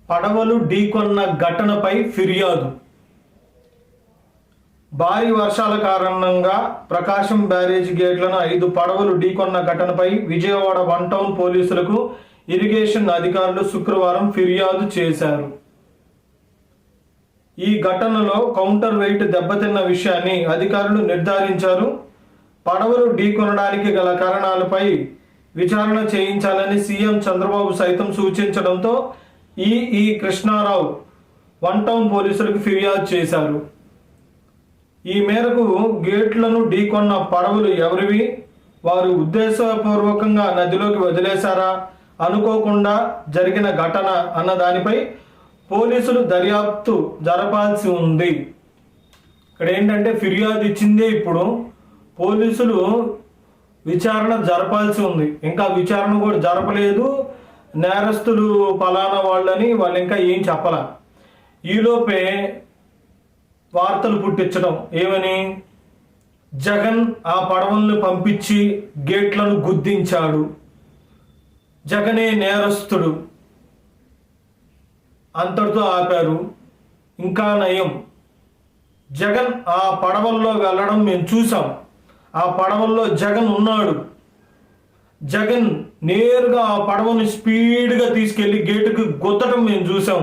పడవలు ఢీకొన్న ఘటనపై ఫిర్యాదు. భారీ వర్షాల కారణంగా ప్రకాశం బ్యారేజీ గేట్లను 5 పడవలు ఢీకొన్న ఘటనపై విజయవాడ 1 టౌన్ పోలీసులకు ఇరిగేషన్ అధికారులు శుక్రవారం ఫిర్యాదు చేశారు. ఈ ఘటనలో కౌంటర్ వెయిట్ దెబ్బతిన్న విషయాన్ని అధికారులు నిర్ధారించారు. పడవలు ఢీకొనడానికి గల కారణాలపై విచారణ చేయించాలని సీఎం చంద్రబాబు సైతం సూచించడంతో ఈ కృష్ణారావు 1 టౌన్ పోలీసులకు ఫిర్యాదు చేశారు. ఈ మేరకు గేట్లను ఢీకొన్న పడవలు ఎవరివి, వారు ఉద్దేశపూర్వకంగా నదిలోకి వదిలేశారా, అనుకోకుండా జరిగిన ఘటన అన్న దానిపై పోలీసులు దర్యాప్తు జరపాల్సి ఉంది. ఇక్కడ ఏంటంటే ఫిర్యాదు ఇచ్చిందే, ఇప్పుడు పోలీసులు విచారణ జరపాల్సి ఉంది. ఇంకా విచారణ కూడా జరపలేదు. నేరస్తులు పలానా వాళ్ళని వాళ్ళు ఇంకా ఏం చెప్పాల. ఈలోపే వార్తలు పుట్టించడం ఏమని, జగన్ ఆ పడవలను పంపించి గేట్లను గుద్దించాడు, జగనే నేరస్తుడు, అంతటితో ఆపారు. ఇంకా నయం, జగన్ ఆ పడవల్లో వెళ్ళడం మేము చూసాం, ఆ పడవల్లో జగన్ ఉన్నాడు, జగన్ నేరుగా ఆ పడవని స్పీడ్గా తీసుకెళ్లి గేటుకు గుద్దటం మేము చూసాం,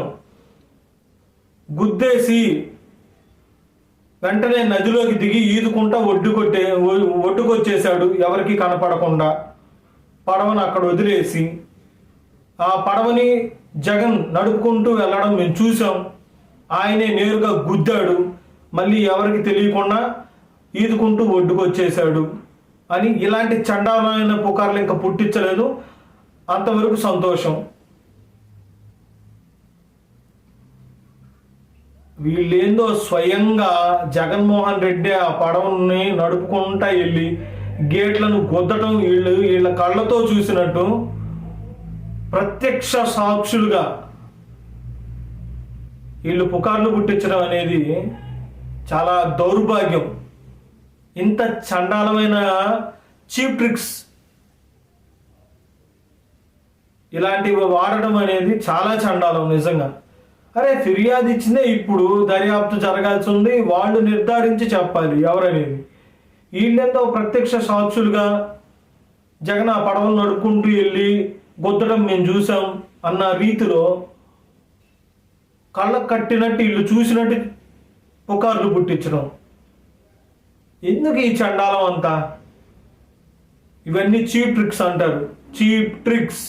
గుద్దేసి వెంటనే నదిలోకి దిగి ఈదుకుంటా ఒడ్డుకొచ్చేశాడు, ఎవరికి కనపడకుండా పడవను అక్కడ వదిలేసి. ఆ పడవని జగన్ నడుపుకుంటూ వెళ్ళడం మేము చూసాం, ఆయనే నేరుగా గుద్దాడు, మళ్ళీ ఎవరికి తెలియకుండా ఈదుకుంటూ ఒడ్డుకొచ్చేశాడు అని ఇలాంటి చండాలమైన పుకార్లు ఇంకా పుట్టించలేదు. అంతవరకు సంతోషం. వీళ్ళేందో స్వయంగా జగన్మోహన్ రెడ్డి ఆ పడవని నడుపుకుంటా వెళ్ళి గేట్లను గుద్దటం వీళ్ళ కళ్ళతో చూసినట్టు ప్రత్యక్ష సాక్షులుగా వీళ్ళు పుకార్లు పుట్టించడం అనేది చాలా దౌర్భాగ్యం. ఇంత చండాలమైన చీప్ ట్రిక్స్ ఇలాంటివి వాడడం అనేది చాలా చండాలం నిజంగా. అరే ఫిర్యాదు ఇచ్చిందే, ఇప్పుడు దర్యాప్తు జరగాల్సి ఉంది, వాళ్ళు నిర్ధారించి చెప్పాలి ఎవరనేది. వీళ్ళెంతో ప్రత్యక్ష సాక్షులుగా జగన్ ఆ పడవలు నడుపుకుంటూ వెళ్ళి గుద్దడం మేము చూసాం అన్న రీతిలో కళ్ళకు కట్టినట్టు వీళ్ళు చూసినట్టు పుకార్లు పుట్టించడం. ఎందుకు ఈ చండాలం అంతా? ఇవన్నీ చీప్ ట్రిక్స్ అంటారు, చీప్ ట్రిక్స్.